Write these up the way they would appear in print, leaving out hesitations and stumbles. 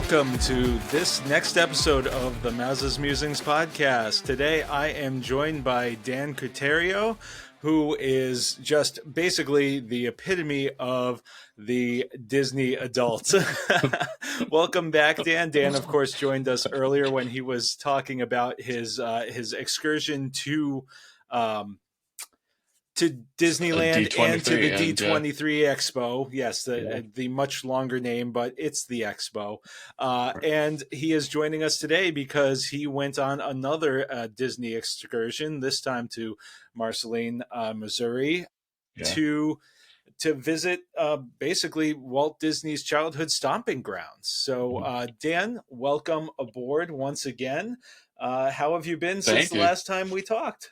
welcome to this next episode of the Maz's Musings podcast. Today I am joined by Dan Cuterio, who is just basically the epitome of the Disney adult. Welcome back, Dan. Dan, of course, joined us earlier when he was talking about his excursion to Disneyland and to the D23 Expo. Yes, the much longer name, but it's the Expo. And he is joining us today because he went on another Disney excursion, this time to Marceline, Missouri, to visit basically Walt Disney's childhood stomping grounds. So, Dan, welcome aboard once again. How have you been since the last time we talked?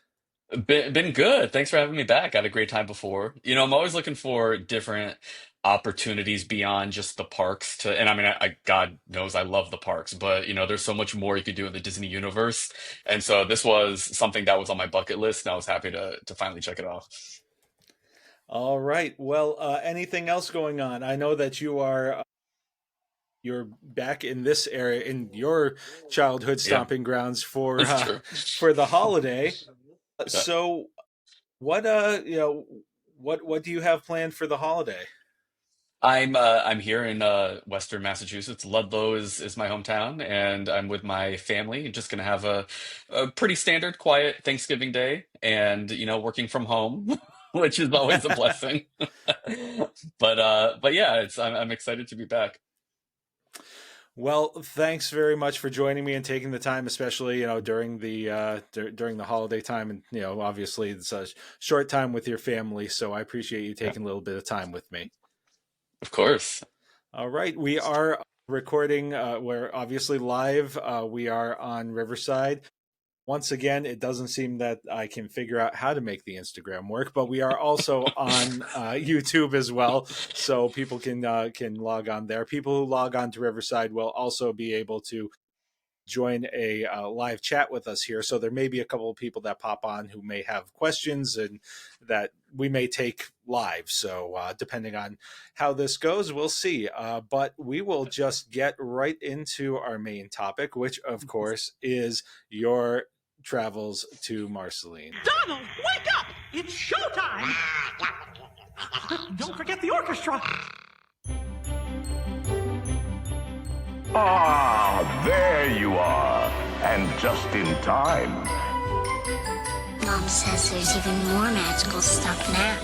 Been good. Thanks for having me back. I had a great time before. I'm always looking for different opportunities beyond just the parks and I mean, God knows I love the parks, but there's so much more you could do in the Disney universe. And so this was something that was on my bucket list, and I was happy to finally check it off. All right. Well, anything else going on? I know that you're back in this area in your childhood stomping grounds for That's true. for the holiday. Yeah. So what what do you have planned for the holiday? I'm here in Western Massachusetts. Ludlow is my hometown, and I'm with my family. Just gonna have a pretty standard, quiet Thanksgiving day, and working from home, which is always a blessing. But yeah, I'm excited to be back. Well, thanks very much for joining me and taking the time, especially during the holiday time, and obviously it's a short time with your family, so I appreciate you Yeah, taking a little bit of time with me. of course. All right, we are recording. We're obviously live. We are on Riverside. Once again, it doesn't seem that I can figure out how to make the Instagram work, but we are also on YouTube as well, so people can log on there. People who log on to Riverside will also be able to join a live chat with us here. So there may be a couple of people that pop on who may have questions and that we may take live. So depending on how this goes, we'll see. But we will just get right into our main topic, which of course is your travels to Marceline. Donald, wake up! It's showtime! Don't forget the orchestra! Ah, there you are. And just in time. Mom says there's even more magical stuff now.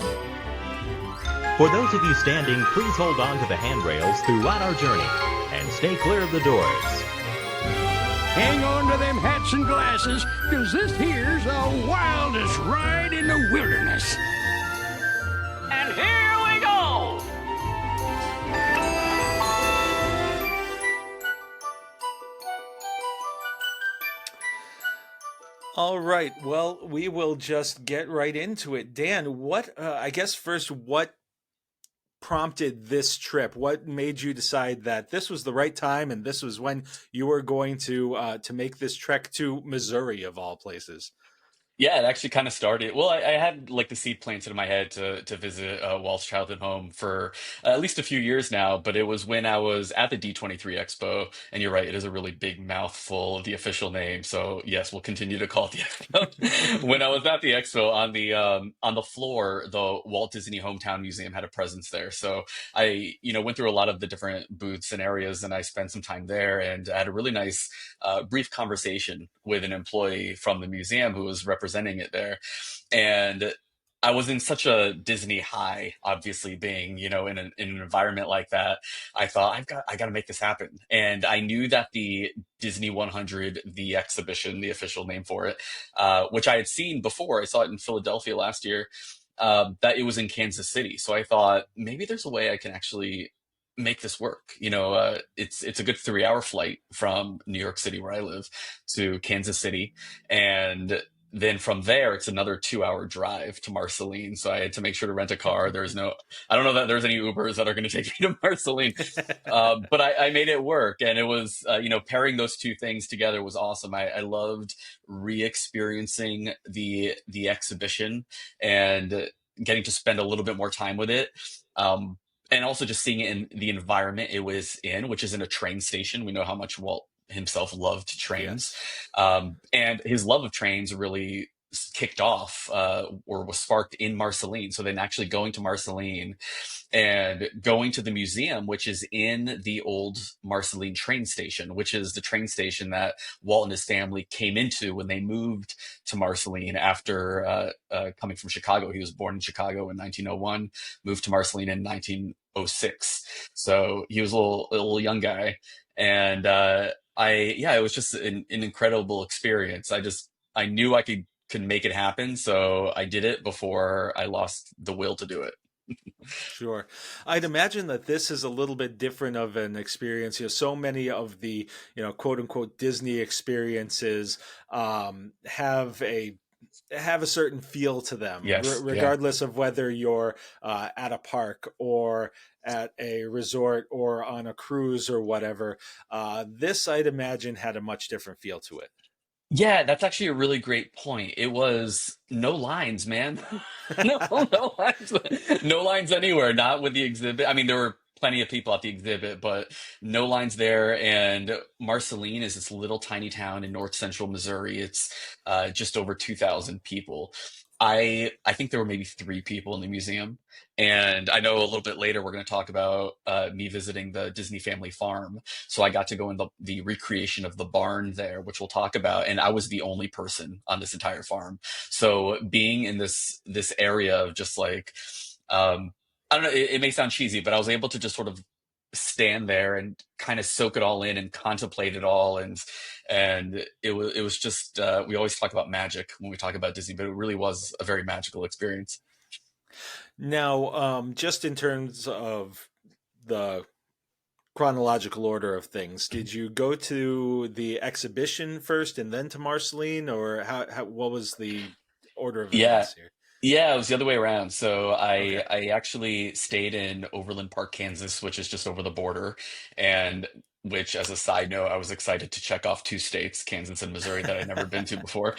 For those of you standing, please hold on to the handrails throughout our journey and stay clear of the doors. Hang on to them hats and glasses, because this here's the wildest ride in the wilderness. And here we go! All right. Well, we will just get right into it. Dan, I guess first, what prompted this trip? What made you decide that this was the right time and this was when you were going to make this trek to Missouri of all places? Yeah, it actually kind of started. Well, I had like the seed planted in my head to visit Walt's childhood home for at least a few years now, but it was when I was at the D23 Expo, and you're right, it is a really big mouthful of the official name. So yes, we'll continue to call it the Expo. When I was at the Expo on the floor, the Walt Disney Hometown Museum had a presence there. So I went through a lot of the different booths and areas, and I spent some time there, and I had a really nice brief conversation with an employee from the museum who was representing it there. And I was in such a Disney high, obviously being, in an environment like that. I thought I got to make this happen. And I knew that the Disney 100, the exhibition, the official name for it, which I had seen before, I saw it in Philadelphia last year, that it was in Kansas City. So I thought maybe there's a way I can actually make this work. It's a good 3-hour flight from New York City, where I live, to Kansas City, and then from there it's another 2-hour drive to Marceline. So I had to make sure to rent a car. I don't know that there's any Ubers that are going to take me to Marceline, but I made it work, and it was pairing those two things together was awesome. I loved re-experiencing the exhibition and getting to spend a little bit more time with it. and also just seeing it in the environment it was in, which is in a train station. We know how much Walt himself loved trains, Yes. and his love of trains really kicked off or was sparked in Marceline. So then actually going to Marceline and going to the museum, which is in the old Marceline train station, which is the train station that Walt and his family came into when they moved to Marceline after coming from Chicago. He was born in Chicago in 1901, moved to Marceline in 1906. So he was a little young guy. And yeah, it was just an incredible experience. I knew I could make it happen. So I did it before I lost the will to do it. Sure. I'd imagine that this is a little bit different of an experience. So many of the, quote unquote Disney experiences have a certain feel to them, Yes. Yeah. regardless of whether you're at a park or at a resort or on a cruise or whatever. This, I'd imagine, had a much different feel to it. Yeah, that's actually a really great point. It was no lines, man. No lines. No lines anywhere, not with the exhibit. I mean, there were plenty of people at the exhibit, but no lines there. And Marceline is this little tiny town in north central Missouri. It's just over 2,000 people. I think there were maybe three people in the museum. And I know a little bit later we're going to talk about me visiting the Disney family farm. So I got to go in the recreation of the barn there, which we'll talk about. And I was the only person on this entire farm. So being in this area of just like, I don't know, it may sound cheesy, but I was able to just sort of stand there and kind of soak it all in and contemplate it all. And it was just, we always talk about magic when we talk about Disney, but it really was a very magical experience. Now, just in terms of the chronological order of things, did you go to the exhibition first and then to Marceline, or what was the order of Yeah. events here? Yeah, it was the other way around. So Okay. I actually stayed in Overland Park, Kansas, which is just over the border, and which, as a side note, I was excited to check off two states, Kansas and Missouri, that I'd never been to before.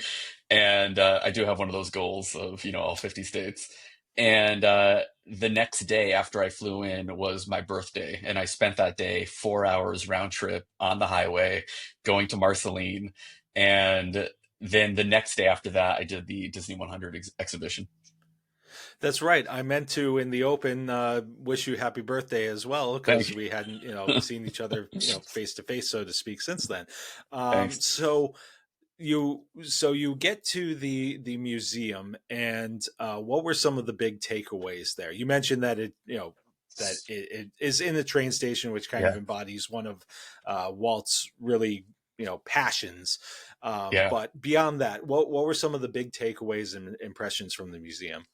And I do have one of those goals of, all 50 states. And the next day after I flew in was my birthday, and I spent that day 4 hours round trip on the highway going to Marceline, and then the next day after that, I did the Disney 100 exhibition. That's right. I meant to, in the open, wish you happy birthday as well, Thank because we hadn't, seen each other, face to face, so to speak, since then. Thanks. So you get to the museum, and what were some of the big takeaways there? You mentioned that it is in the train station, which kind of Yeah. embodies one of Walt's really passions. Yeah. But beyond that, what were some of the big takeaways and impressions from the museum?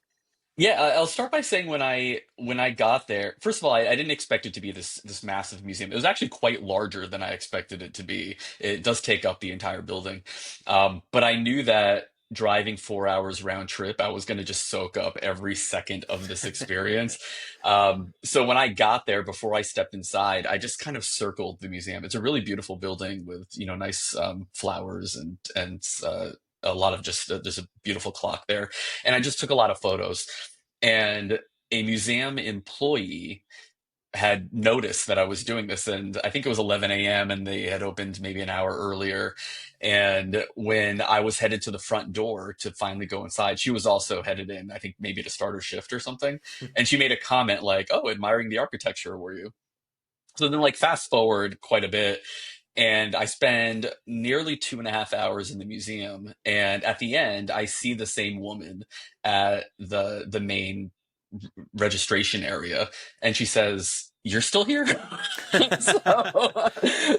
Yeah, I'll start by saying when I got there, first of all, I didn't expect it to be this massive museum. It was actually quite larger than I expected it to be. It does take up the entire building, but I knew that driving 4 hours round trip, I was going to just soak up every second of this experience. So when I got there, before I stepped inside, I just kind of circled the museum. It's a really beautiful building with nice flowers and a lot of just there's a beautiful clock there, and I just took a lot of photos. And a museum employee had noticed that I was doing this, and I think it was 11 a.m. and they had opened maybe an hour earlier. And when I was headed to the front door to finally go inside, she was also headed in, I think maybe to start her shift or something. And she made a comment like, "Oh, admiring the architecture, were you?" So then, like, fast forward quite a bit, and I spend nearly 2.5 hours in the museum. And at the end, I see the same woman at the main registration area, and she says, "You're still here?"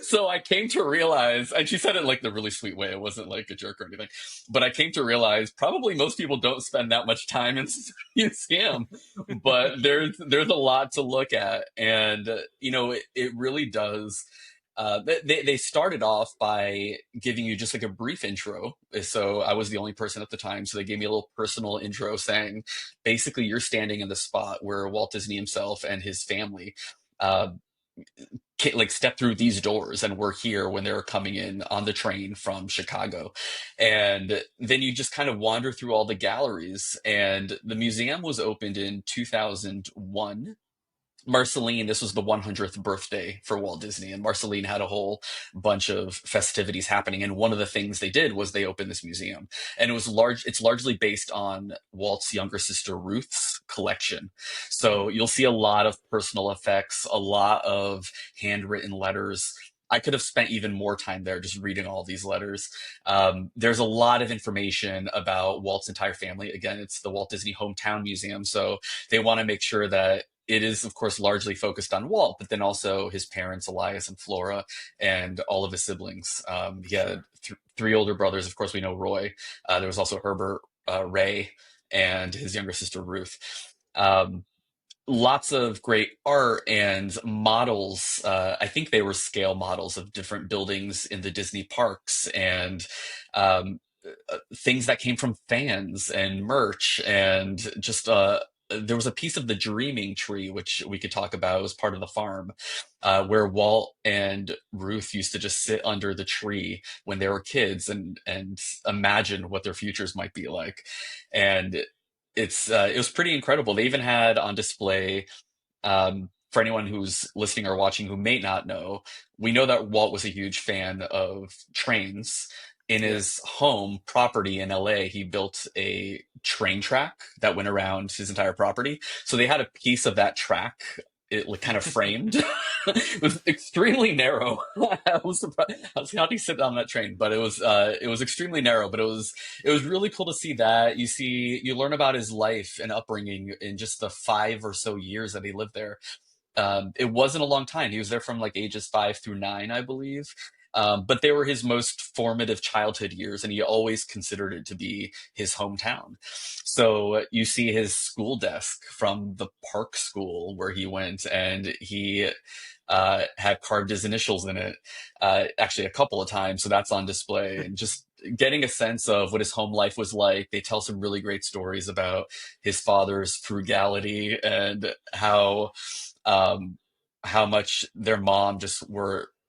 So I came to realize, and she said it like the really sweet way. It wasn't like a jerk or anything, but I came to realize probably most people don't spend that much time in the museum, but there's a lot to look at, and it really does. They started off by giving you just like a brief intro. So I was the only person at the time. So they gave me a little personal intro saying, basically, you're standing in the spot where Walt Disney himself and his family like step through these doors and were here when they were coming in on the train from Chicago. And then you just kind of wander through all the galleries. And the museum was opened in 2001. Marceline, this was the 100th birthday for Walt Disney, and Marceline had a whole bunch of festivities happening. And one of the things they did was they opened this museum, and it's largely based on Walt's younger sister Ruth's collection. So you'll see a lot of personal effects, a lot of handwritten letters. I could have spent even more time there just reading all these letters. There's a lot of information about Walt's entire family. Again, it's the Walt Disney Hometown Museum, so they want to make sure that it is, of course, largely focused on Walt, but then also his parents, Elias and Flora, and all of his siblings. He had three older brothers. Of course, we know Roy. There was also Herbert, Ray, and his younger sister, Ruth. Lots of great art and models. I think they were scale models of different buildings in the Disney parks, and things that came from fans and merch, and just there was a piece of the Dreaming Tree, which we could talk about. It was part of the farm, where Walt and Ruth used to just sit under the tree when they were kids and imagine what their futures might be like. And it was pretty incredible. They even had on display, for anyone who's listening or watching who may not know, we know that Walt was a huge fan of trains. In his home property in LA, he built a train track that went around his entire property. So they had a piece of that track, it like kind of framed. It was extremely narrow. I was surprised. I was, how do you sit on that train? But it was extremely narrow. But it was really cool to see that. You learn about his life and upbringing in just the 5 or so years that he lived there. It wasn't a long time. He was there from like ages 5 through 9, I believe. But they were his most formative childhood years, and he always considered it to be his hometown. So you see his school desk from the park school where he went, and he had carved his initials in it, actually a couple of times. So that's on display, and just getting a sense of what his home life was like. They tell some really great stories about his father's frugality and how much their mom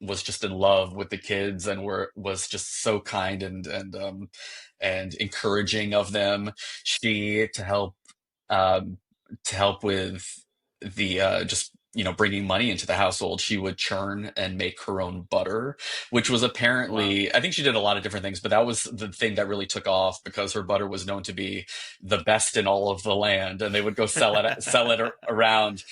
was just in love with the kids and was just so kind and encouraging of them. She to help with the just bringing money into the household, she would churn and make her own butter, which was Wow. apparently, I think she did a lot of different things, but that was the thing that really took off because her butter was known to be the best in all of the land, and they would go sell it around.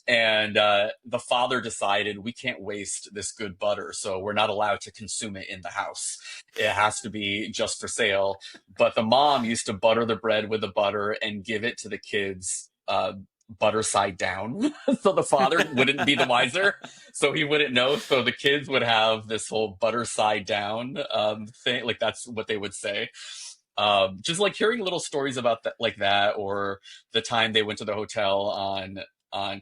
And the father decided, we can't waste this good butter, so we're not allowed to consume it in the house. It has to be just for sale. But the mom used to butter the bread with the butter and give it to the kids butter side down. So the father wouldn't be the wiser, so he wouldn't know. So the kids would have this whole butter side down thing. Like, that's what they would say. Just like hearing little stories about that, like that, or the time they went to the hotel on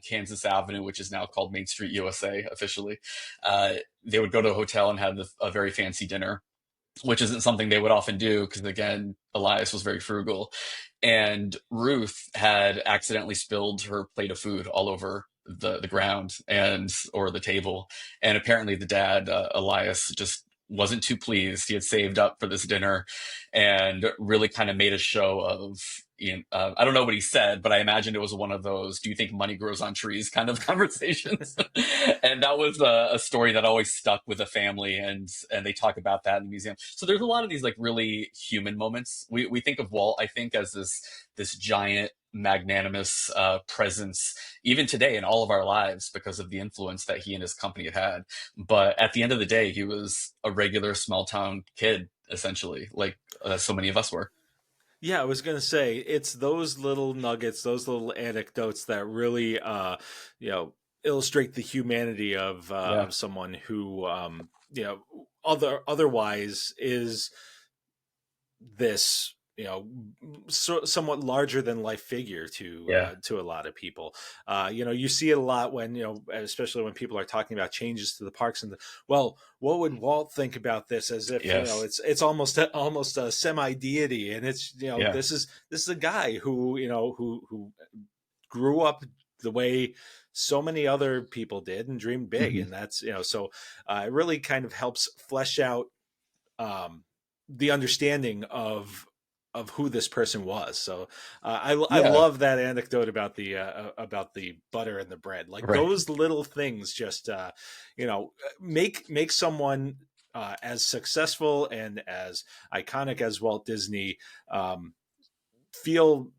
Kansas Avenue, which is now called Main Street USA officially. They would go to a hotel and have a very fancy dinner, which isn't something they would often do because, again, Elias was very frugal. And Ruth had accidentally spilled her plate of food all over the ground or the table. And apparently the dad, Elias, just wasn't too pleased. He had saved up for this dinner and really kind of made a show of, I don't know what he said, but I imagined it was one of those, do you think money grows on trees kind of conversations. And that was a story that always stuck with the family, and they talk about that in the museum. So there's a lot of these like really human moments. We think of Walt, I think, as this giant magnanimous presence even today in all of our lives because of the influence that he and his company had. But at the end of the day, he was a regular small town kid, essentially, like so many of us were. Yeah, I was going to say it's those little nuggets, those little anecdotes that really, you know, illustrate the humanity Yeah. of someone who, you know, otherwise is this, you know, somewhat larger than life figure Yeah. to a lot of people. You know, you see it a lot when, you know, especially when people are talking about changes to the parks and well, what would Walt think about this? As if, you know, Yes. it's almost a semi deity, and it's, you know, Yeah. this is a guy who, you know, who grew up the way so many other people did and dreamed big, Mhm. and that's, you know, so it really kind of helps flesh out the understanding of who this person was. So I Yeah, love that anecdote about the butter and the bread. Like right. those little things just make someone as successful and as iconic as Walt Disney um, feel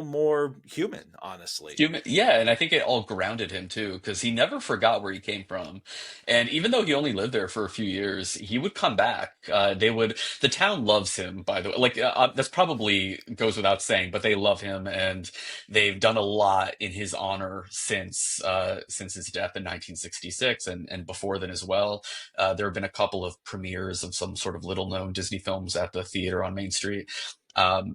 more human, honestly. Yeah, and I think it all grounded him too, because he never forgot where he came from. And even though he only lived there for a few years, he would come back. The town loves him, by the way. Like, that's probably goes without saying, but they love him, and they've done a lot in his honor since his death in 1966, and before then as well. There have been a couple of premieres of some sort of little known Disney films at the theater on Main Street.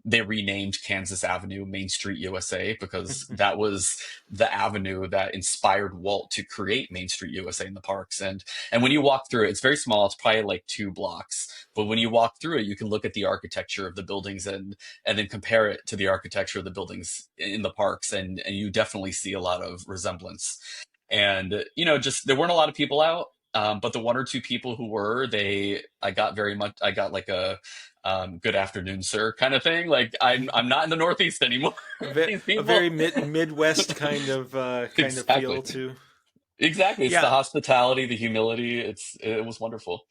They renamed Kansas Avenue Main Street USA because that was the avenue that inspired Walt to create Main Street USA in the parks. And when you walk through it, it's very small. It's probably like 2 blocks. But when you walk through it, you can look at the architecture of the buildings and then compare it to the architecture of the buildings in the parks, and you definitely see a lot of resemblance. And just there weren't a lot of people out. But the one or two people who were, I got like a good afternoon, sir, kind of thing. Like I'm not in the Northeast anymore. These A people, very Midwest kind of exactly, feel to. exactly. It's the Yeah, hospitality, the humility. It was wonderful.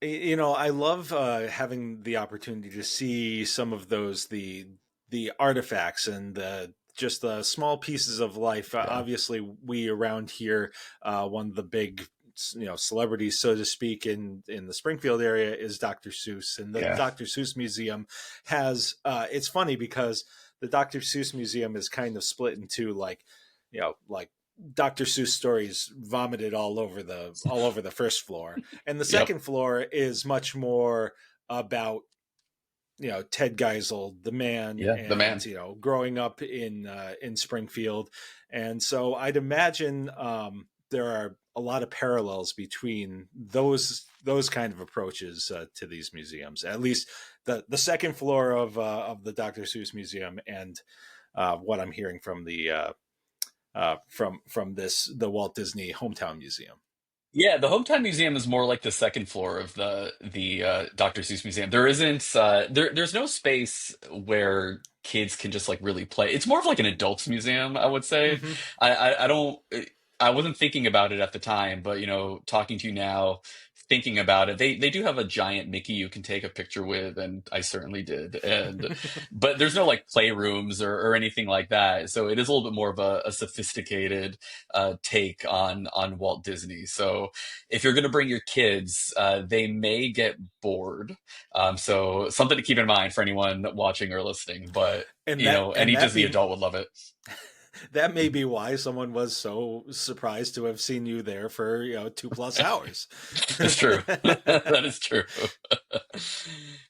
I love having the opportunity to see some of those the artifacts and the just the small pieces of life. Yeah, Obviously, we around here, one of the big celebrities, so to speak, in the Springfield area is Dr. Seuss, and the yeah, Dr. Seuss Museum has. It's funny because the Dr. Seuss Museum is kind of split into like Dr. Seuss stories vomited all over the first floor, and the yep, second floor is much more about Ted Geisel, the man, yeah. The and man. growing up in Springfield, and so I'd imagine there are a lot of parallels between those kind of approaches to these museums. At least the second floor of the Dr. Seuss Museum, and what I'm hearing from the Walt Disney Hometown Museum. Yeah, the Hometown Museum is more like the second floor of the Dr. Seuss Museum. There isn't there's no space where kids can just like really play. It's more of like an adults museum, I would say. Mm-hmm. I don't I wasn't thinking about it at the time, but talking to you now, thinking about it, they do have a giant Mickey you can take a picture with, and I certainly did. And but there's no like playrooms or anything like that, so it is a little bit more of a sophisticated take on Walt Disney. So if you're going to bring your kids, they may get bored. So something to keep in mind for anyone watching or listening. But And any Disney adult would love it. that may be why someone was so surprised to have seen you there for 2+ hours. That's true. That is true.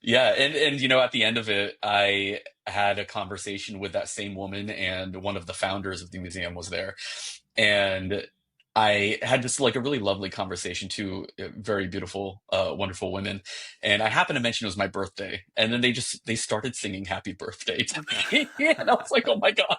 Yeah, and at the end of it, I had a conversation with that same woman, and one of the founders of the museum was there, and I had just like a really lovely conversation, to very beautiful, wonderful women, and I happened to mention it was my birthday, and then they started singing "Happy Birthday" to me, and I was like, oh my god,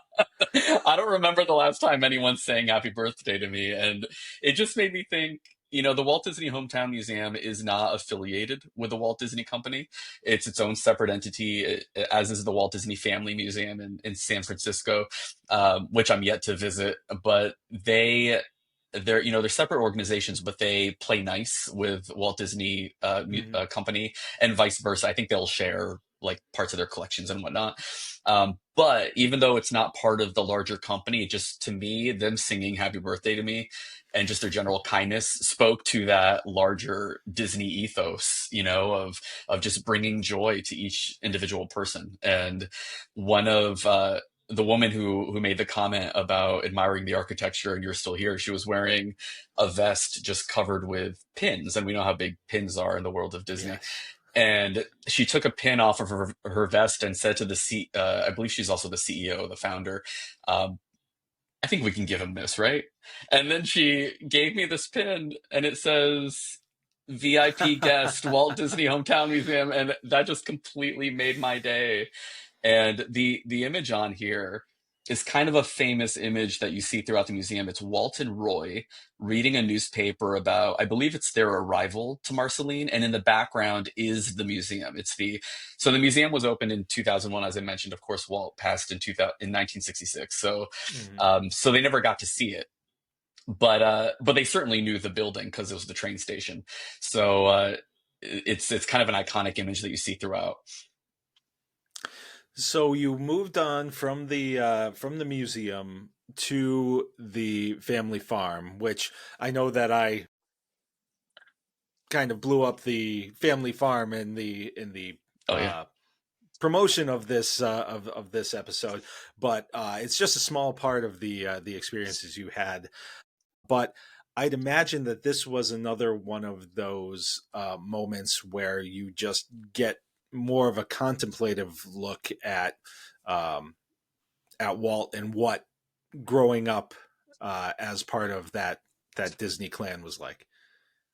I don't remember the last time anyone sang "Happy Birthday" to me, and it just made me think. The Walt Disney Hometown Museum is not affiliated with the Walt Disney Company. It's its own separate entity, as is the Walt Disney Family Museum in San Francisco, which I'm yet to visit. But they're separate organizations, but they play nice with Walt Disney Mm-hmm. Company, and vice versa. I think they'll share like parts of their collections and whatnot. But even though it's not part of the larger company, it just, to me, them singing "Happy Birthday" to me and just their general kindness spoke to that larger Disney ethos, of just bringing joy to each individual person. And one of the woman who made the comment about admiring the architecture and "You're Still Here," she was wearing a vest just covered with pins, and we know how big pins are in the world of Disney. Yes. And she took a pin off of her vest and said to I believe she's also the CEO, the founder, I think we can give him this, right? And then she gave me this pin, and it says VIP guest, Walt Disney Hometown Museum, and that just completely made my day. And the image on here is kind of a famous image that you see throughout the museum. It's Walt and Roy reading a newspaper about, I believe it's their arrival to Marceline, and in the background is the museum. So the museum was opened in 2001, as I mentioned. Of course, Walt passed in 1966, so Mhm. so they never got to see it. But they certainly knew the building because it was the train station. So it's kind of an iconic image that you see throughout. So you moved on from the museum to the family farm, which I know that I kind of blew up the family farm in the Oh yeah. promotion of this of this episode, but it's just a small part of the experiences you had. But I'd imagine that this was another one of those moments where you just get more of a contemplative look at Walt and what growing up as part of that Disney clan was like.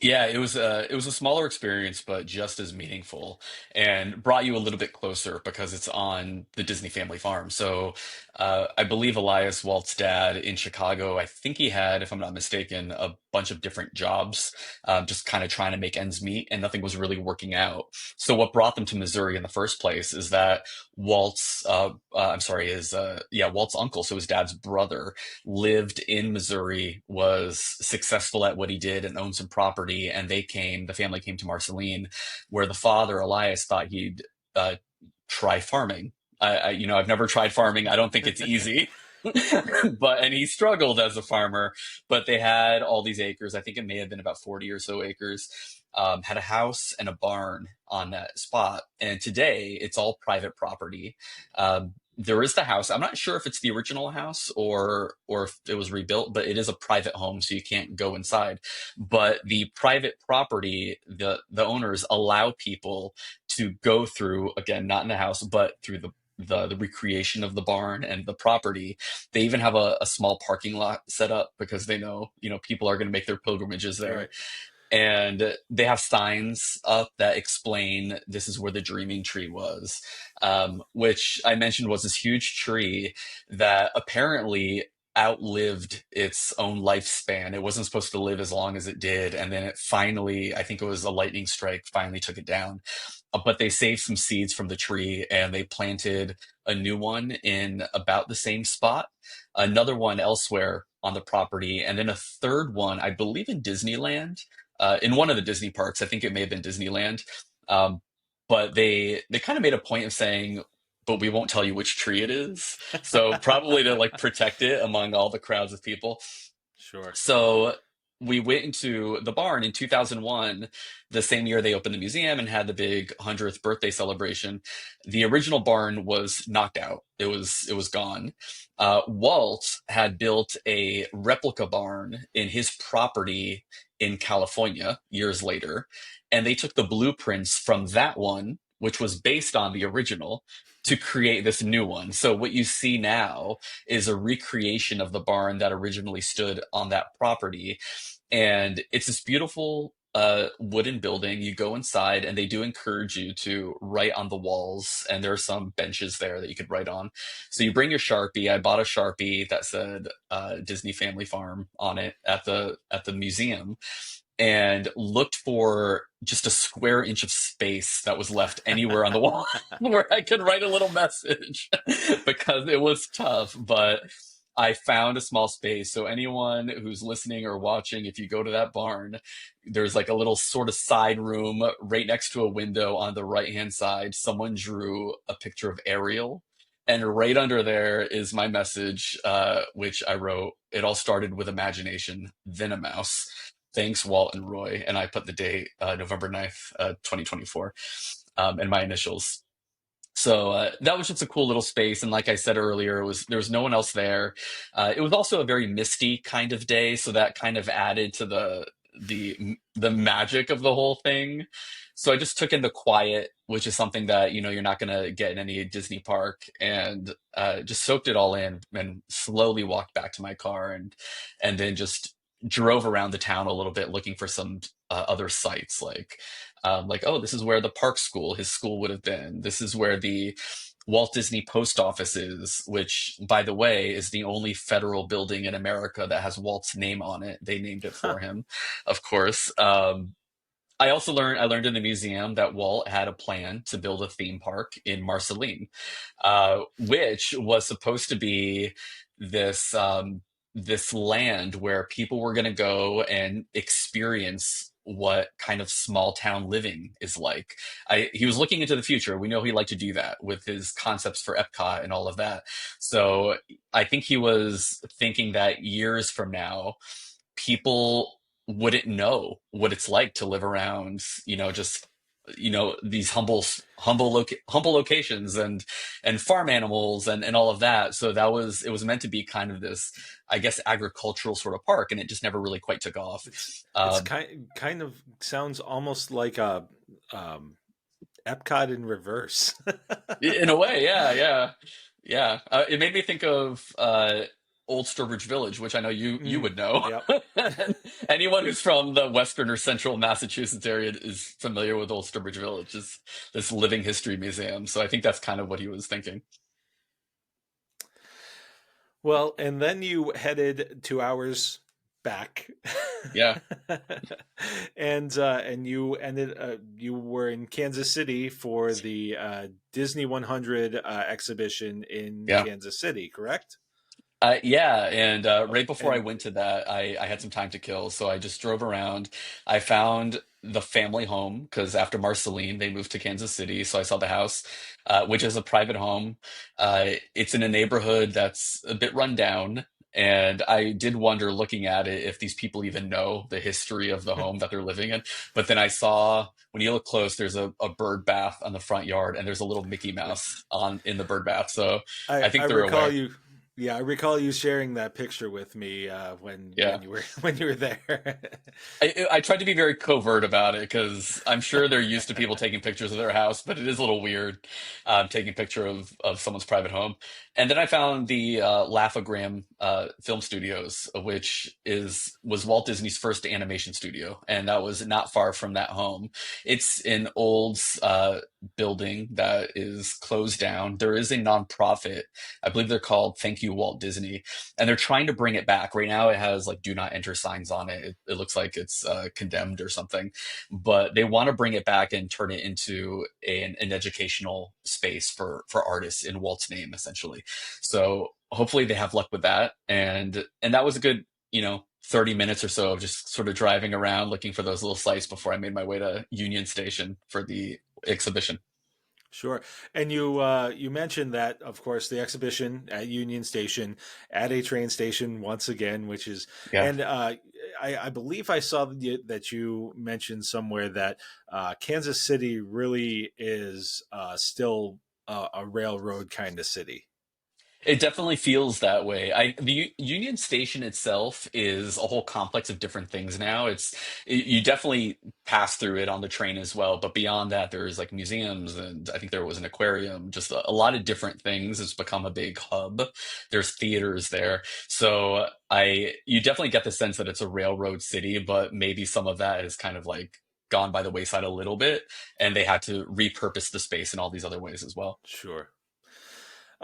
Yeah, it was a smaller experience, but just as meaningful, and brought you a little bit closer because it's on the Disney family farm. So I believe Elias Walt's dad in Chicago, I think he had, if I'm not mistaken, a bunch of different jobs, just kind of trying to make ends meet, and nothing was really working out. So what brought them to Missouri in the first place is that I'm sorry, Walt's uncle, so his dad's brother, lived in Missouri, was successful at what he did, and owned some property. And the family came to Marceline, where the father, Elias, thought he'd try farming. I've never tried farming. I don't think it's easy. And he struggled as a farmer, but they had all these acres. I think it may have been about 40 or so acres. Had a house and a barn on that spot. And today it's all private property. There is the house. I'm not sure if it's the original house or if it was rebuilt, but it is a private home, so you can't go inside. But the private property, the owners allow people to go through, again, not in the house, but through the recreation of the barn and the property. They even have a small parking lot set up because they know, people are going to make their pilgrimages there. Right. And they have signs up that explain this is where the dreaming tree was, which I mentioned was this huge tree that apparently outlived its own lifespan. It wasn't supposed to live as long as it did. And then it finally, I think it was a lightning strike, finally took it down. But they saved some seeds from the tree and they planted a new one in about the same spot, another one elsewhere on the property, and then a third one, I believe, in Disneyland, in one of the Disney parks. I think it may have been Disneyland. But they kind of made a point of saying, but we won't tell you which tree it is. So probably to like protect it among all the crowds of people. Sure. So we went into the barn in 2001, the same year they opened the museum and had the big 100th birthday celebration. The original barn was knocked out. It was gone. Walt had built a replica barn in his property in California years later, and they took the blueprints from that one, which was based on the original, to create this new one. So what you see now is a recreation of the barn that originally stood on that property. And it's this beautiful wooden building. You go inside and they do encourage you to write on the walls. And there are some benches there that you could write on. So you bring your Sharpie. I bought a Sharpie that said Disney Family Farm on it at the museum, and looked for just a square inch of space that was left anywhere on the wall where I could write a little message because it was tough, but I found a small space. So anyone who's listening or watching, if you go to that barn, there's like a little sort of side room right next to a window on the right-hand side. Someone drew a picture of Ariel. And right under there is my message, which I wrote. It all started with imagination, then a mouse. Thanks, Walt and Roy. And I put the date, November 9th, 2024, and my initials. So that was just a cool little space. And like I said earlier, there was no one else there. It was also a very misty kind of day, so that kind of added to the magic of the whole thing. So I just took in the quiet, which is something that you're not going to get in any Disney park, and just soaked it all in, and slowly walked back to my car, and then just drove around the town a little bit looking for some other sites, like oh, this is where the park school, his school, would have been. This is where the Walt Disney Post Office is, which, by the way, is the only federal building in America that has Walt's name on it. They named it Huh. for him, of course. I learned in the museum that Walt had a plan to build a theme park in Marceline, which was supposed to be this this land where people were going to go and experience what kind of small town living is like. He was looking into the future. We know he liked to do that with his concepts for Epcot and all of that. So I think he was thinking that years from now, people wouldn't know what it's like to live around, just these humble locations and farm animals and all of that. So it was meant to be kind of this, I guess, agricultural sort of park, and it just never really quite took off. It's kind of sounds almost like a Epcot in reverse. In a way, yeah. It made me think of Old Sturbridge Village, which I know you would know. Yep. Anyone who's from the western or central Massachusetts area is familiar with Old Sturbridge Village, is this living history museum. So I think that's kind of what he was thinking. Well, and then you headed 2 hours back. Yeah. And you were in Kansas City for the Disney 100 exhibition in Yeah. Kansas City, correct? Yeah, and right before I And went to that, I had some time to kill, so I just drove around. I found the family home because after Marceline, they moved to Kansas City, so I saw the house, which is a private home. It's in a neighborhood that's a bit run down, and I did wonder, looking at it, if these people even know the history of the home that they're living in. But then I saw, when you look close, there's a bird bath on the front yard, and there's a little Mickey Mouse in the bird bath, so I I think they're recall aware. you. Yeah, I recall you sharing that picture with me when Yeah. you were when you were there. I tried to be very covert about it because I'm sure they're used to people taking pictures of their house, but it is a little weird taking a picture of someone's private home. And then I found the Laugh-O-Gram Film Studios, which was Walt Disney's first animation studio, and that was not far from that home. It's an old building that is closed down. There is a nonprofit, I believe they're called Thank You Walt Disney, and they're trying to bring it back. Right now, it has like "Do Not Enter" signs on it. It looks like it's condemned or something, but they want to bring it back and turn it into an educational space for artists in Walt's name, essentially. So hopefully they have luck with that. And that was a good 30 minutes or so of just sort of driving around looking for those little sites before I made my way to Union Station for the exhibition. Sure. And you mentioned that, of course, the exhibition at Union Station, at a train station once again, which is, Yeah. and I believe I saw that you mentioned somewhere that Kansas City really is still a railroad kind of city. It definitely feels that way. The Union Station itself is a whole complex of different things now. You definitely pass through it on the train as well, but beyond that, there's like museums, and I think there was an aquarium, just a lot of different things. It's become a big hub. There's theaters there. So you definitely get the sense that it's a railroad city, but maybe some of that is kind of like gone by the wayside a little bit, and they had to repurpose the space in all these other ways as well. Sure.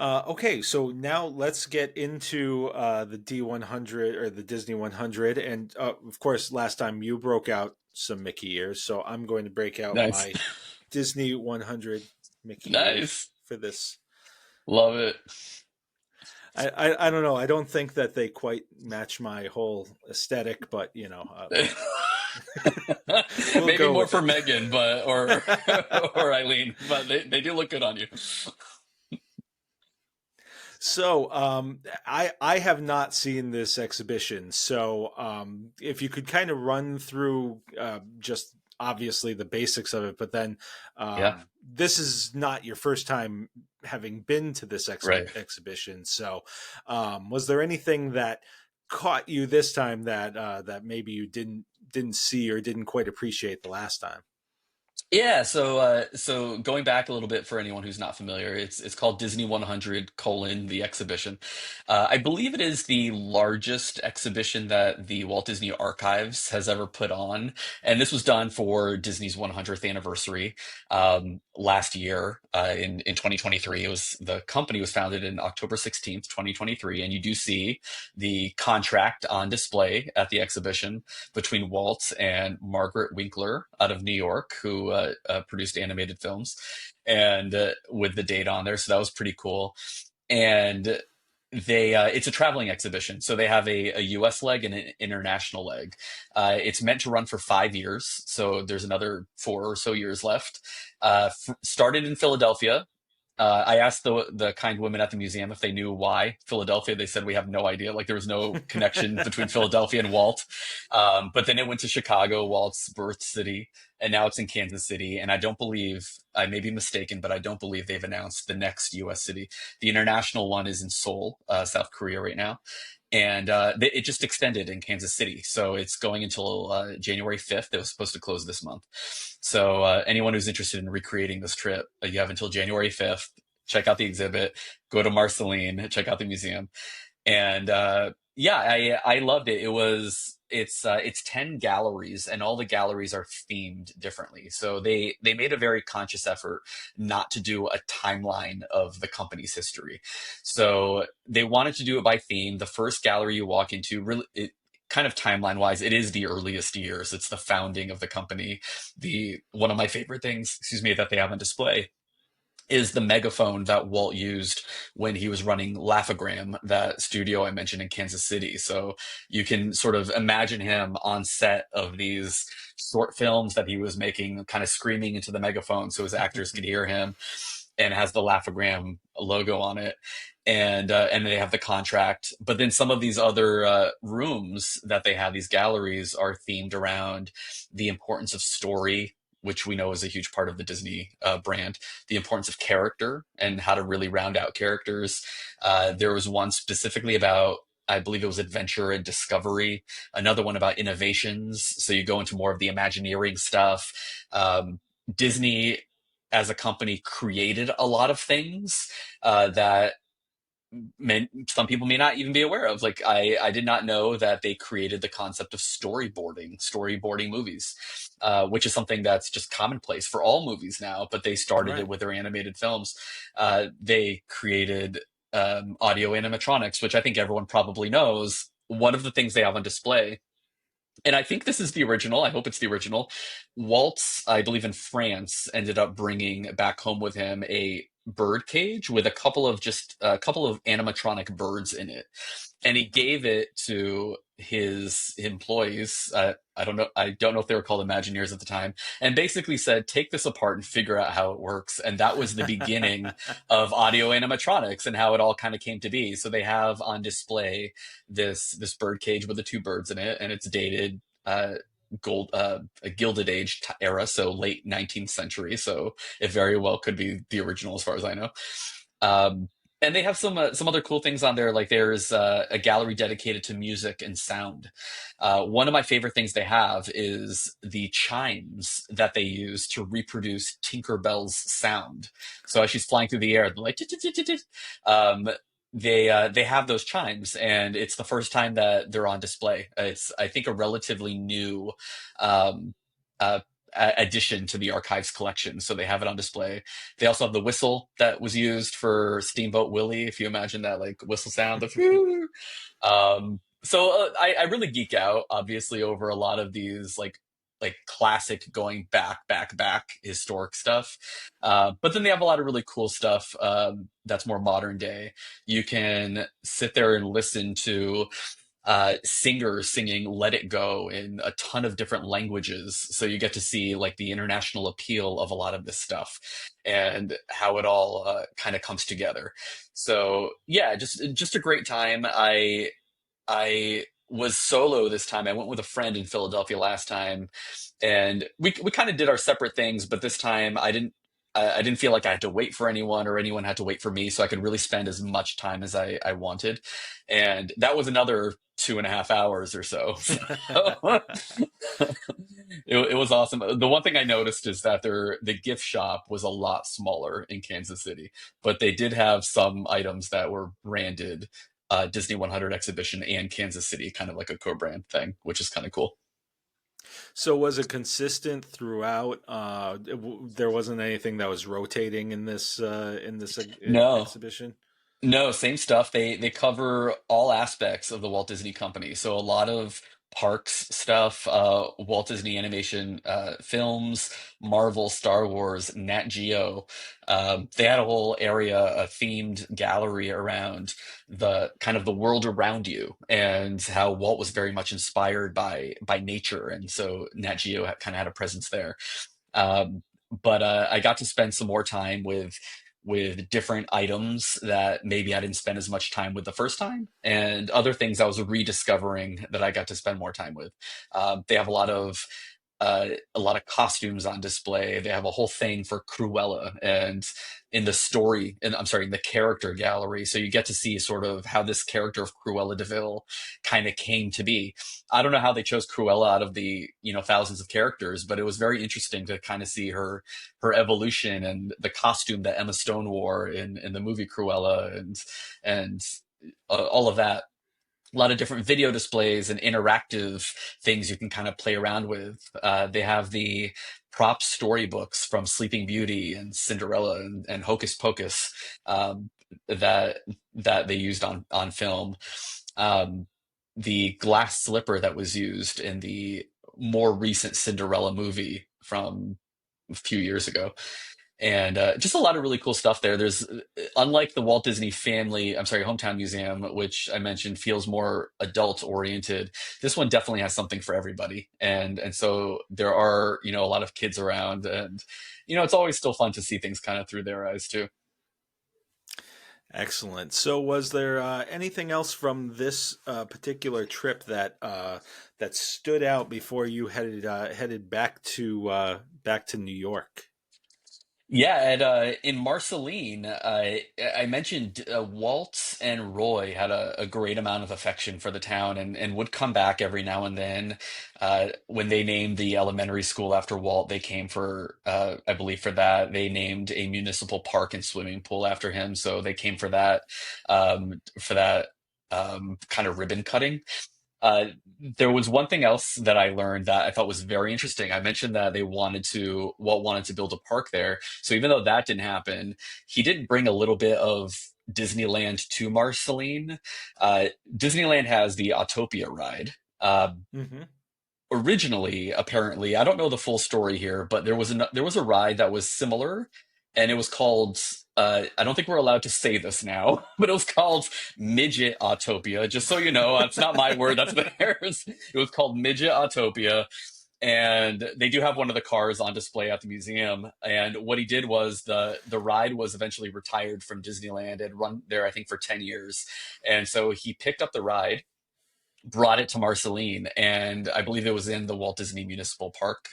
Okay, so now let's get into the D100 or the Disney 100. And of course, last time you broke out some Mickey ears, so I'm going to break out Nice. my Disney 100 Mickey ears Nice. for this. Love it. I don't know. I don't think that they quite match my whole aesthetic, but we'll Maybe go more with for it. Megan, or or Eileen, but they do look good on you. So I have not seen this exhibition. So if you could kind of run through just obviously the basics of it, but then Yeah. this is not your first time having been to this Right. exhibition. So was there anything that caught you this time that that maybe you didn't see or didn't quite appreciate the last time? Yeah, so going back a little bit for anyone who's not familiar, it's called Disney 100 the exhibition. I believe it is the largest exhibition that the Walt Disney Archives has ever put on, and this was done for Disney's 100th anniversary last year in 2023. It was the company was founded in October 16th, 2023, and you do see the contract on display at the exhibition between Walt and Margaret Winkler out of New York, who produced animated films, and with the date on there. So that was pretty cool. And they it's a traveling exhibition, so they have a US leg and an international leg. It's meant to run for 5 years, so there's another 4 or so years left. Started in Philadelphia. I asked the kind women at the museum if they knew why Philadelphia. They said we have no idea. Like there was no connection between Philadelphia and Walt. But then it went to Chicago, Walt's birth city, and now it's in Kansas City. And I don't believe, I may be mistaken, but I don't believe they've announced the next U.S. city. The international one is in Seoul, South Korea right now. And it just extended in Kansas City. So it's going until January 5th. It was supposed to close this month. So anyone who's interested in recreating this trip, you have until January 5th. Check out the exhibit, go to Marceline, check out the museum. And yeah, I loved it. It's 10 galleries, and all the galleries are themed differently. So they made a very conscious effort not to do a timeline of the company's history. So they wanted to do it by theme. The first gallery you walk into, really, kind of timeline wise, it is the earliest years. It's the founding of the company. The one of my favorite things, excuse me, that they have on display is the megaphone that Walt used when he was running Laugh-O-Gram, that studio I mentioned in Kansas City. So you can sort of imagine him on set of these short films that he was making, kind of screaming into the megaphone so his actors could hear him, and has the Laugh-O-Gram logo on it. And they have the contract. But then some of these other rooms that they have, these galleries, are themed around the importance of story, which we know is a huge part of the Disney brand, the importance of character and how to really round out characters. There was one specifically about, I believe it was adventure and discovery, another one about innovations. So you go into more of the Imagineering stuff. Disney as a company created a lot of things that some people may not even be aware of. Like I did not know that they created the concept of storyboarding movies, which is something that's just commonplace for all movies now, but they started Right. it with their animated films. They created audio animatronics, which I think everyone probably knows. One of the things they have on display, and I think this is the original. I hope it's the original. Waltz, I believe in France, ended up bringing back home with him a bird cage with a couple of animatronic birds in it, and he gave it to his employees. I don't know if they were called Imagineers at the time, and basically said, "Take this apart and figure out how it works." And that was the beginning of audio animatronics and how it all kind of came to be. So they have on display this bird cage with the two birds in it, and it's dated gold a Gilded Age era, so late 19th century. So it very well could be the original as far as I know. And they have some other cool things on there. Like there's a gallery dedicated to music and sound. One of my favorite things they have is the chimes that they use to reproduce Tinker Bell's sound. So as she's flying through the air, they're like "Tit, tit, tit, tit, tit." um, they have those chimes, and it's the first time that they're on display. It's, I think, a relatively new um, uh, addition to the archives collection, so they have it on display. They also have the whistle that was used for Steamboat Willie, if you imagine that like whistle sound of I really geek out, obviously, over a lot of these like classic, going back historic stuff. But then they have a lot of really cool stuff that's more modern day. You can sit there and listen to singers singing "Let It Go" in a ton of different languages. So you get to see like the international appeal of a lot of this stuff and how it all kind of comes together. So yeah, just a great time. I was solo this time. I went with a friend in Philadelphia last time, and we kind of did our separate things. But this time, I didn't feel like I had to wait for anyone or anyone had to wait for me, so I could really spend as much time as I wanted. And that was another 2.5 hours or so. So it was awesome. The one thing I noticed is that the gift shop was a lot smaller in Kansas City, but they did have some items that were branded Disney 100 exhibition and Kansas City, kind of like a co-brand thing, which is kind of cool. So was it consistent throughout? There wasn't anything that was rotating in this No, exhibition. no, same stuff. They cover all aspects of the Walt Disney Company. So a lot of parks stuff, Walt Disney Animation films, Marvel, Star Wars, Nat Geo. They had a whole area, a themed gallery around the kind of the world around you and how Walt was very much inspired by nature, and so Nat Geo kind of had a presence there. Um, but I got to spend some more time with different items that maybe I didn't spend as much time with the first time, and other things I was rediscovering that I got to spend more time with. They have a lot of costumes on display. They have a whole thing for Cruella and in the story, and I'm sorry, in the character gallery. So you get to see sort of how this character of Cruella Deville kind of came to be. I don't know how they chose Cruella out of the, thousands of characters, but it was very interesting to kind of see her evolution and the costume that Emma Stone wore in the movie Cruella and all of that. A lot of different video displays and interactive things you can kind of play around with. They have the prop storybooks from Sleeping Beauty and Cinderella and Hocus Pocus, that they used on film. Um, the glass slipper that was used in the more recent Cinderella movie from a few years ago, and just a lot of really cool stuff there. There's unlike the Walt Disney Hometown Museum, which I mentioned feels more adult oriented. This one definitely has something for everybody, and so there are a lot of kids around, and it's always still fun to see things kind of through their eyes too. Excellent. So, was there anything else from this particular trip that stood out before you headed back to New York? Yeah, and in Marceline, I mentioned Walt and Roy had a great amount of affection for the town and would come back every now and then. When they named the elementary school after Walt, they came for, I believe, for that. They named a municipal park and swimming pool after him, so they came for that kind of ribbon cutting. Uh, there was one thing else that I learned that I thought was very interesting. I mentioned that Walt wanted to build a park there. So even though that didn't happen, he did bring a little bit of Disneyland to Marceline. Disneyland has the Autopia ride. Hmm. Originally, apparently, I don't know the full story here, but there was a ride that was similar, and it was called. I don't think we're allowed to say this now, but it was called Midget Autopia. Just so you know, it's not my word; that's theirs. It was called Midget Autopia, and they do have one of the cars on display at the museum. And what he did was the ride was eventually retired from Disneyland and run there, I think, for 10 years, and so he picked up the ride, brought it to Marceline, and I believe it was in the Walt Disney Municipal Park,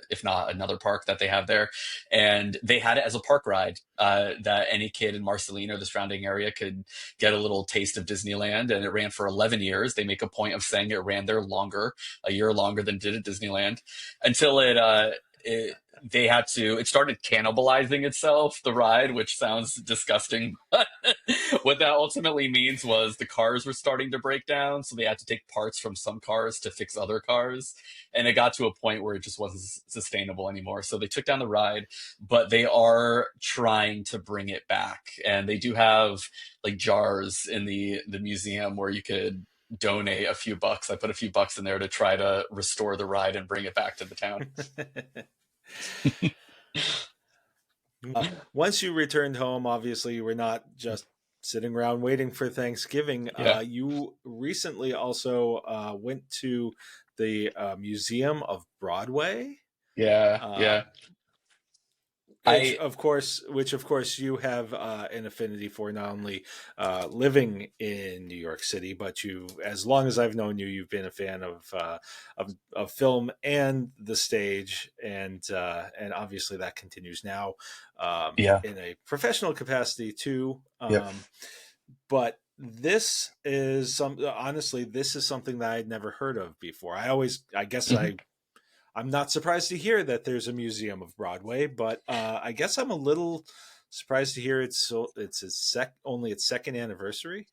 if not another park that they have there. And they had it as a park ride that any kid in Marceline or the surrounding area could get a little taste of Disneyland. And it ran for 11 years. They make a point of saying it ran there longer, a year longer than did at Disneyland, until it started cannibalizing itself, the ride, which sounds disgusting. But what that ultimately means was the cars were starting to break down, so they had to take parts from some cars to fix other cars. And it got to a point where it just wasn't sustainable anymore. So they took down the ride, but they are trying to bring it back. And they do have like jars in the museum where you could donate a few bucks. I put a few bucks in there to try to restore the ride and bring it back to the town. Once you returned home, obviously you were not just sitting around waiting for Thanksgiving. Yeah. You recently also went to the Museum of Broadway. Yeah. Uh, Yeah. Which I of course, you have an affinity for, not only living in New York City, but you, as long as I've known you, you've been a fan of film and the stage, and obviously that continues now yeah. in a professional capacity too. Yep. But this is honestly, this is something that I'd never heard of before. I guess Mhm. I'm not surprised to hear that there's a Museum of Broadway, but I guess I'm a little surprised to hear only its second anniversary.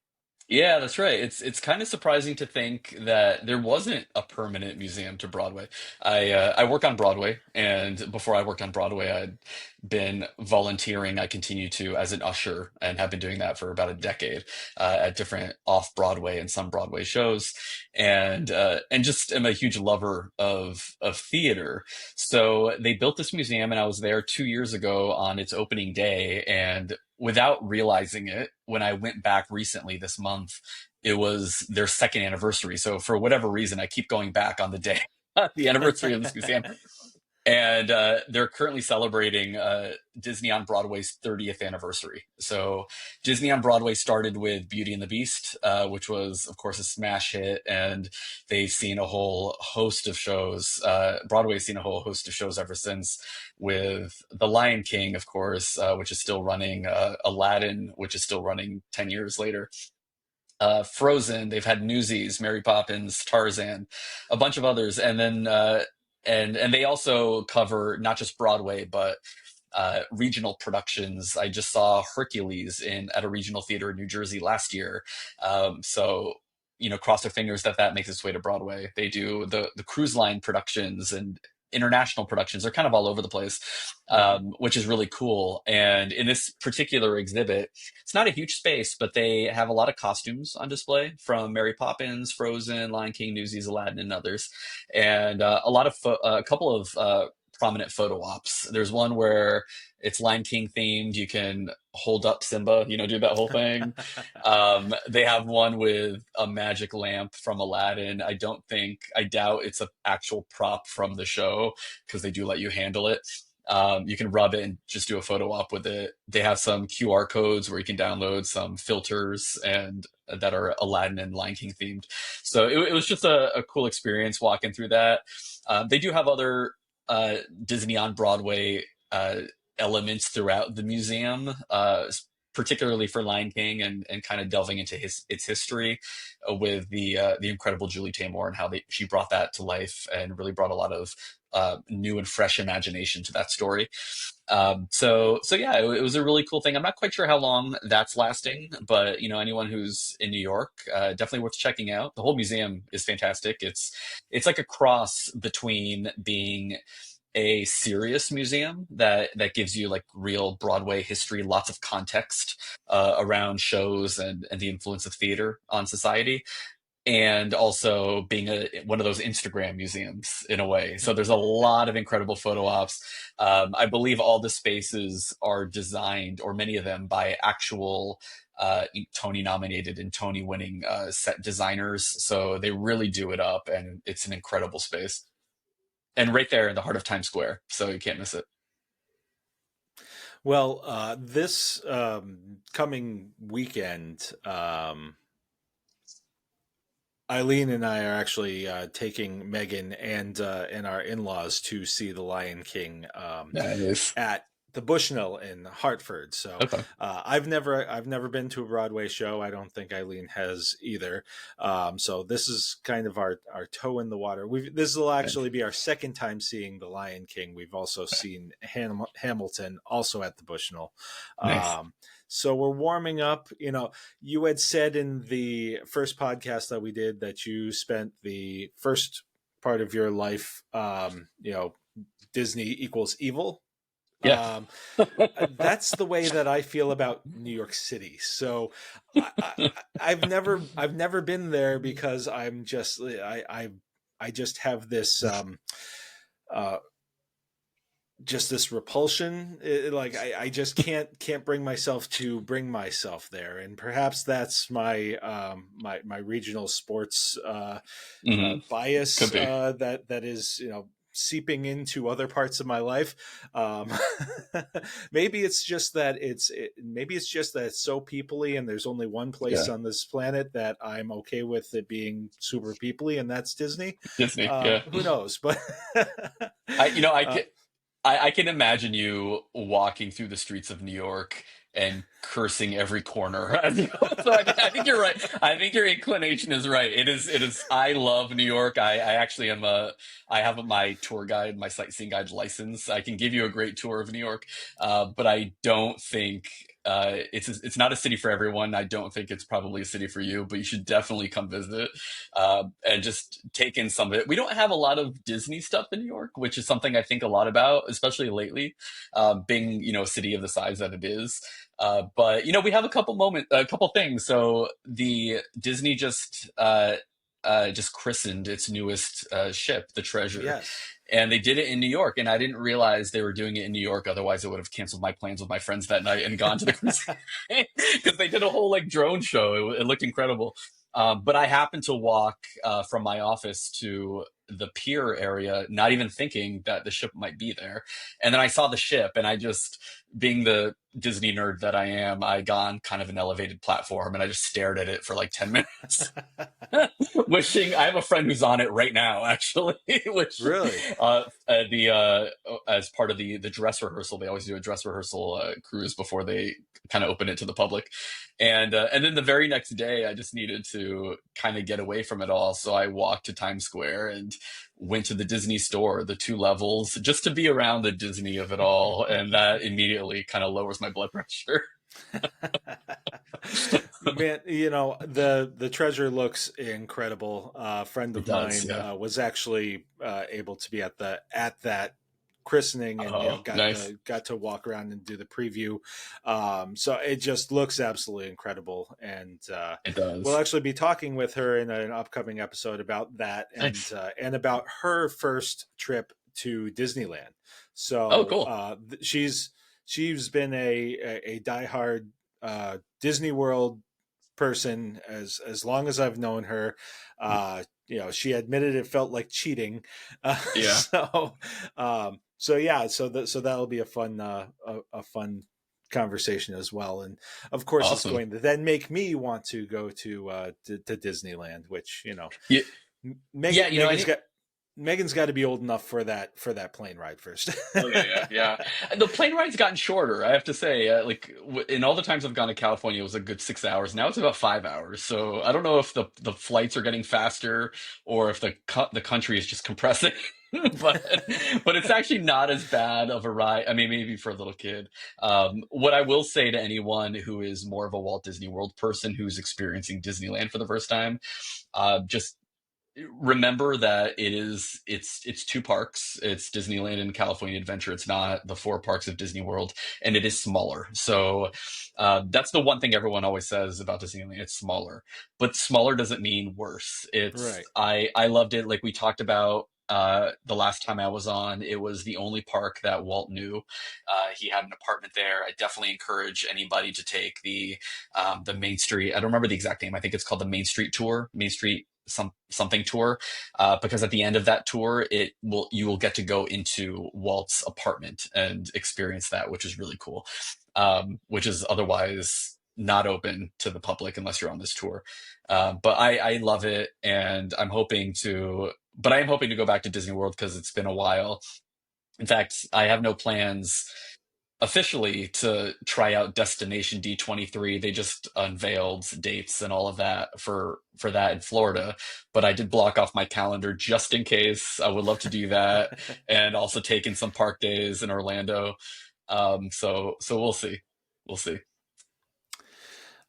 Yeah, that's right. It's kind of surprising to think that there wasn't a permanent museum to Broadway. I work on Broadway, and before I worked on Broadway, I'd been volunteering. I continue to as an usher, and have been doing that for about a decade at different off Broadway and some Broadway shows, and just am a huge lover of theater. So they built this museum, and I was there 2 years ago on its opening day, and without realizing it, when I went back recently this month, it was their second anniversary. So for whatever reason, I keep going back on the day, the anniversary of this museum. And they're currently celebrating Disney on Broadway's 30th anniversary. So Disney on Broadway started with Beauty and the Beast, which was, of course, a smash hit. And they've seen a whole host of shows. Broadway's seen a whole host of shows ever since, with The Lion King, of course, which is still running, Aladdin, which is still running 10 years later. Frozen, they've had Newsies, Mary Poppins, Tarzan, a bunch of others, and then and they also cover not just Broadway but regional productions. I just saw Hercules in at a regional theater in New Jersey last year, so cross their fingers that that makes its way to Broadway. They do the cruise line productions and international productions. They're kind of all over the place, which is really cool. And in this particular exhibit, it's not a huge space, but they have a lot of costumes on display from Mary Poppins, Frozen, Lion King, Newsies, Aladdin, and others. And a couple of prominent photo ops. There's one where it's Lion King themed. You can hold up Simba, do that whole thing. They have one with a magic lamp from Aladdin. I doubt it's an actual prop from the show, because they do let you handle it. You can rub it and just do a photo op with it. They have some QR codes where you can download some filters and that are Aladdin and Lion King themed. So it was just a cool experience walking through that. They do have other Disney on Broadway elements throughout the museum, particularly for Lion King, and kind of delving into its history with the incredible Julie Taymor, and how she brought that to life and really brought a lot of new and fresh imagination to that story. So yeah, it was a really cool thing. I'm not quite sure how long that's lasting, but anyone who's in New York, definitely worth checking out. The whole museum is fantastic. It's like a cross between being a serious museum that gives you like real Broadway history, lots of context around shows and the influence of theater on society, and also being one of those Instagram museums in a way. So there's a lot of incredible photo ops. I believe all the spaces are designed, or many of them, by actual Tony nominated and Tony winning set designers. So they really do it up, and it's an incredible space. And right there in the heart of Times Square, so you can't miss it. Well, this coming weekend, Eileen and I are actually taking Megan and our in-laws to see The Lion King Nice. at the Bushnell in Hartford. So Okay. I've never been to a Broadway show. I don't think Eileen has either. So this is kind of our toe in the water. This will actually be our second time seeing The Lion King. We've also seen Hamilton, also at the Bushnell. Nice. So we're warming up. You had said in the first podcast that we did that you spent the first part of your life, Disney equals evil. Yeah. That's the way that I feel about New York City. So I've never been there, because I'm just I just have this just this repulsion. I just can't bring myself to bring myself there, and perhaps that's my my regional sports Mhm. bias Could be. that is seeping into other parts of my life. Maybe it's just that maybe it's just that it's so peoply, and there's only one place Yeah, on this planet that I'm okay with it being super peoply, and that's Disney. Disney. Yeah, Who knows? But I you know I uh, can I can imagine you walking through the streets of New York and cursing every corner. So I think you're right. I think your inclination is right. It is. I love New York. I actually am a. I have my tour guide, my sightseeing guide license. I can give you a great tour of New York, but I don't think. It's not a city for everyone. I don't think it's probably a city for you, but you should definitely come visit and just take in some of it. We don't have a lot of Disney stuff in New York, which is something I think a lot about, especially lately, being a city of the size that it is. But we have a couple things. So the Disney just christened its newest ship, the Treasure, yes. and they did it in New York. And I didn't realize they were doing it in New York. Otherwise, I would have canceled my plans with my friends that night and gone to the cruise because they did a whole like drone show. It looked incredible. But I happened to walk from my office to the pier area, not even thinking that the ship might be there. And then I saw the ship, and I just, being the Disney nerd that I am, I got on kind of an elevated platform and I just stared at it for like 10 minutes. Wishing I have a friend who's on it right now, actually. Which Really? as part of the dress rehearsal, they always do a dress rehearsal cruise before they kind of open it to the public, and then the very next day, I just needed to kind of get away from it all, so I walked to Times Square and went to the Disney store, the 2 levels, just to be around the Disney of it all, and that immediately kind of lowers my blood pressure. Man, the Treasure looks incredible. A friend It of does, mine yeah. was actually able to be at that christening, and Oh, nice. got to walk around and do the preview. So it just looks absolutely incredible, and It we'll does. actually be talking with her in an upcoming episode about that, Nice. and about her first trip to Disneyland. Oh, So cool. she's been a diehard Disney World person as long as I've known her. She admitted it felt like cheating. Yeah. So yeah, so that'll be a fun conversation as well, and of course it's Awesome. going to then make me want to go to Disneyland, which Yeah, yeah, Megan's got to be old enough for that plane ride first. oh yeah. And the plane ride's gotten shorter, I have to say. In all the times I've gone to California, it was a good 6 hours. Now it's about 5 hours. So I don't know if the flights are getting faster or if the country is just compressing. but but it's actually not as bad of a ride. I mean, maybe for a little kid. What I will say to anyone who is more of a Walt Disney World person who's experiencing Disneyland for the first time, just remember that it's 2 parks. It's Disneyland and California Adventure. It's not the 4 parks of Disney World, and it is smaller. So that's the one thing everyone always says about Disneyland. It's smaller, but smaller doesn't mean worse. It's Right. I loved it. Like we talked about the last time I was on, it was the only park that Walt knew. He had an apartment there. I definitely encourage anybody to take the Main Street. I don't remember the exact name. I think it's called the Main Street Tour, Main Street something tour, because at the end of that tour, you will get to go into Walt's apartment and experience that, which is really cool. Which is otherwise not open to the public unless you're on this tour. But I love it, and I am hoping to go back to Disney World because it's been a while. In fact, I have no plans officially to try out Destination D23. They just unveiled dates and all of that for that in Florida, but I did block off my calendar just in case. I would love to do that, and also take in some park days in Orlando. So we'll see. We'll see.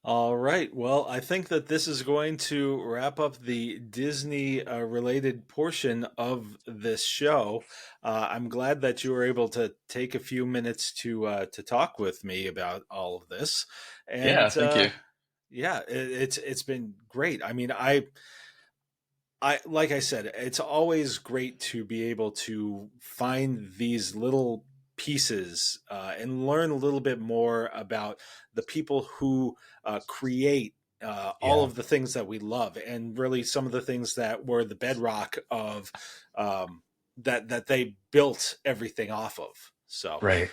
All right. Well, I think that this is going to wrap up the Disney related portion of this show. I'm glad that you were able to take a few minutes to talk with me about all of this, Yeah, and thank you. yeah, it's been great. I mean, I like I said, it's always great to be able to find these little pieces and learn a little bit more about the people who create all Yeah. of the things that we love, and really some of the things that were the bedrock of that they built everything off of. So Right.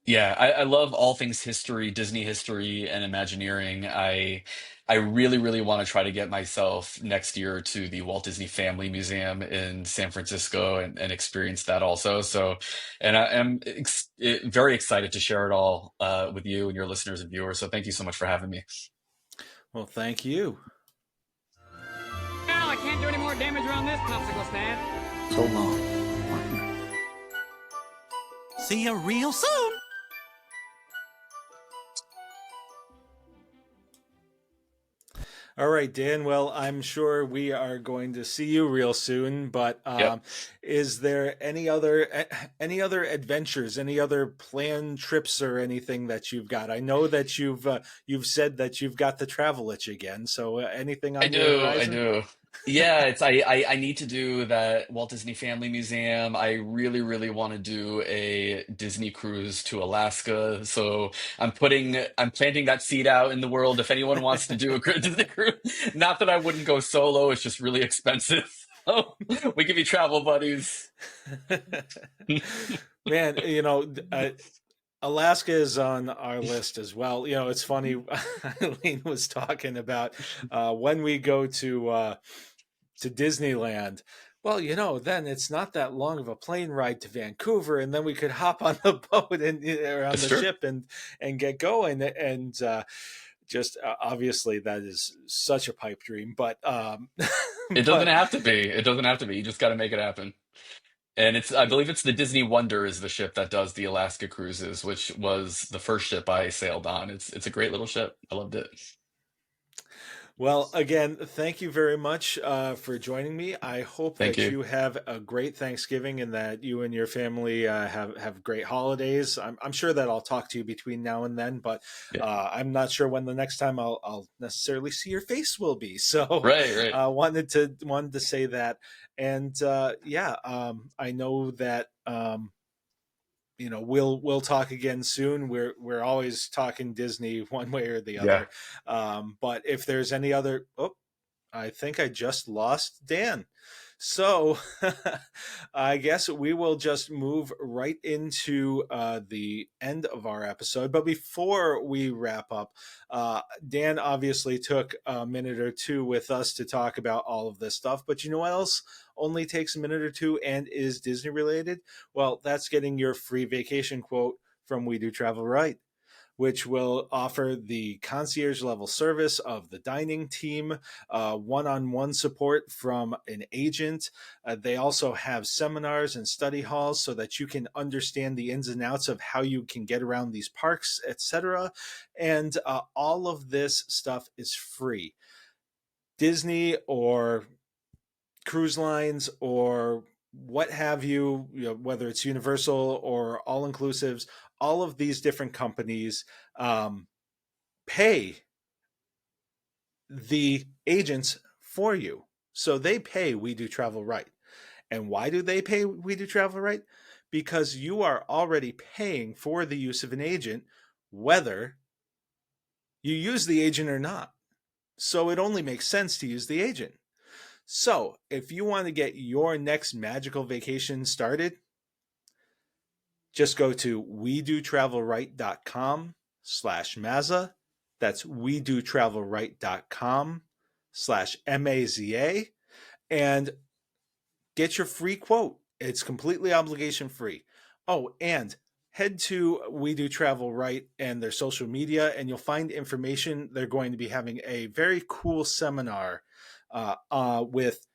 Yeah, I love all things history, Disney history, and Imagineering. I really, really want to try to get myself next year to the Walt Disney Family Museum in San Francisco and experience that also. So, and I am very excited to share it all with you and your listeners and viewers. So, thank you so much for having me. well, thank you. Now I can't do any more damage around this popsicle stand. So long, partner. See you real soon. All right, Dan. Well, I'm sure we are going to see you real soon. But Yep. is there any other adventures, any other planned trips or anything that you've got? I know that you've said that you've got the travel itch again. So anything on I your do, I horizon? do. Yeah, it's I need to do that Walt Disney Family Museum. I really, really want to do a Disney cruise to Alaska. So I'm planting that seed out in the world. If anyone wants to do a Disney cruise, not that I wouldn't go solo, it's just really expensive. So we can be travel buddies. Man, Alaska is on our list as well. It's funny. Eileen was talking about when we go to Disneyland. Well, then it's not that long of a plane ride to Vancouver, and then we could hop on the boat and or on That's the true. ship and get going. And just obviously that is such a pipe dream, but It doesn't have to be. It doesn't have to be. You just got to make it happen. And I believe it's the Disney Wonder is the ship that does the Alaska cruises, which was the first ship I sailed on. It's a great little ship. I loved it. Well, again, thank you very much for joining me. I hope Thank that you. you have a great Thanksgiving and that you and your family have great holidays. I'm sure that I'll talk to you between now and then, but Yeah. I'm not sure when the next time I'll necessarily see your face will be. So Right. wanted to say that, and I know that. We'll talk again soon. We're always talking Disney one way or the Yeah. other. But if there's any other, I think I just lost Dan. So I guess we will just move right into the end of our episode. But before we wrap up, Dan obviously took a minute or two with us to talk about all of this stuff. But you know what else only takes a minute or two and is Disney related? Well, that's getting your free vacation quote from We Do Travel Right, which will offer the concierge level service of the dining team, one-on-one support from an agent. They also have seminars and study halls so that you can understand the ins and outs of how you can get around these parks, etc. And all of this stuff is free. Disney or cruise lines or what have you, whether it's Universal or all inclusives, all of these different companies pay the agents for you. So they pay We Do Travel Right. And why do they pay We Do Travel Right? Because you are already paying for the use of an agent, whether you use the agent or not. So it only makes sense to use the agent. So if you want to get your next magical vacation started, just go to wedotravelright.com/Mazza. That's wedotravelright.com/MAZA and get your free quote. It's completely obligation free. Oh, and head to We Do Travel Right and their social media, and you'll find information. They're going to be having a very cool seminar with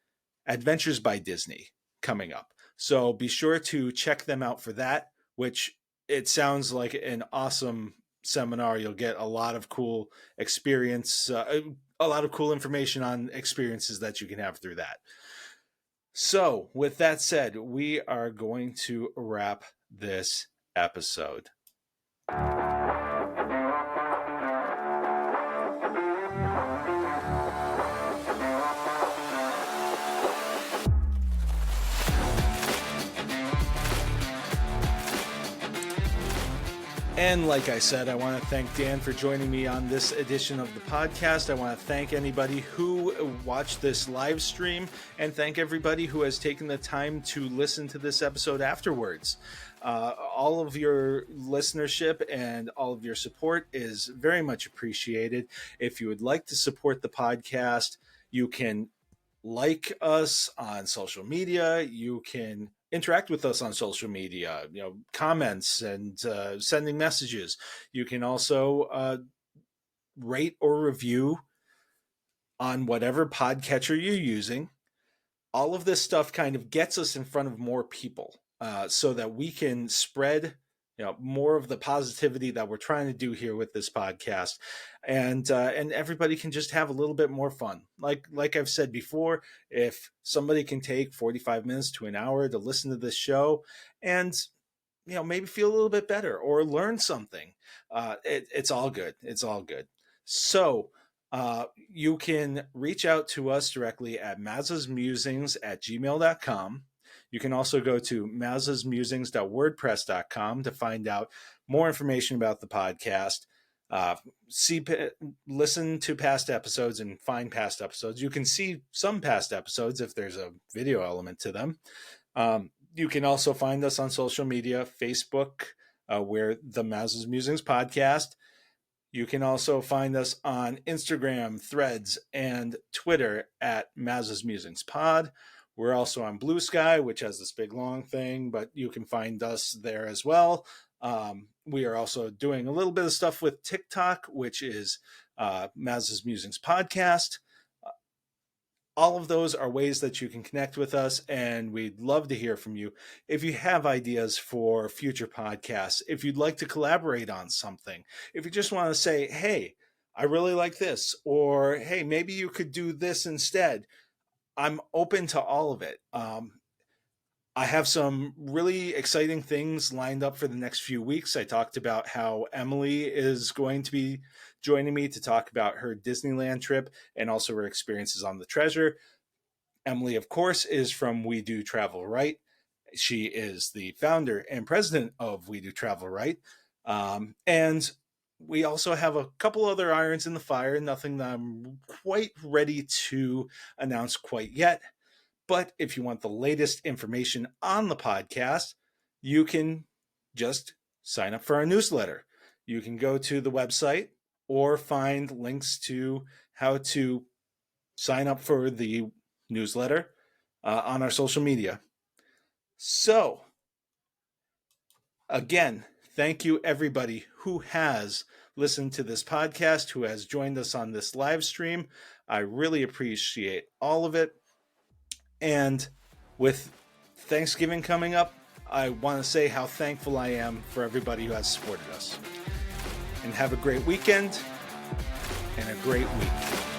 Adventures by Disney coming up. So be sure to check them out for that, which it sounds like an awesome seminar. You'll get a lot of cool experience, a lot of cool information on experiences that you can have through that. So with that said, we are going to wrap this episode. And like I said, I want to thank Dan for joining me on this edition of the podcast. I want to thank anybody who watched this live stream and thank everybody who has taken the time to listen to this episode afterwards. All of your listenership and all of your support is very much appreciated. If you would like to support the podcast, you can like us on social media. You can interact with us on social media, comments and sending messages. You can also rate or review on whatever podcatcher you're using. All of this stuff kind of gets us in front of more people so that we can spread more of the positivity that we're trying to do here with this podcast, and everybody can just have a little bit more fun. Like I've said before, if somebody can take 45 minutes to an hour to listen to this show and maybe feel a little bit better or learn something, it's all good. It's all good. So you can reach out to us directly at mazasmusings@gmail.com. You can also go to mazasmusings.wordpress.com to find out more information about the podcast, listen to past episodes and find past episodes. You can see some past episodes if there's a video element to them. You can also find us on social media, Facebook, we're the Maz's Musings Podcast. You can also find us on Instagram, Threads, and Twitter at Maz's Musings Pod. We're also on Blue Sky, which has this big long thing, but you can find us there as well. We are also doing a little bit of stuff with TikTok, which is Maz's Musings Podcast. All of those are ways that you can connect with us, and we'd love to hear from you. If you have ideas for future podcasts, if you'd like to collaborate on something, if you just want to say, hey, I really like this, or hey, maybe you could do this instead, I'm open to all of it. I have some really exciting things lined up for the next few weeks. I talked about how Emily is going to be joining me to talk about her Disneyland trip and also her experiences on the Treasure. Emily, of course, is from We Do Travel Right. She is the founder and president of We Do Travel Right. And we also have a couple other irons in the fire, nothing that I'm quite ready to announce quite yet. But if you want the latest information on the podcast, you can just sign up for our newsletter. You can go to the website or find links to how to sign up for the newsletter on our social media. So, again, thank you everybody who has listened to this podcast, who has joined us on this live stream. I really appreciate all of it. And with Thanksgiving coming up, I want to say how thankful I am for everybody who has supported us. And have a great weekend and a great week.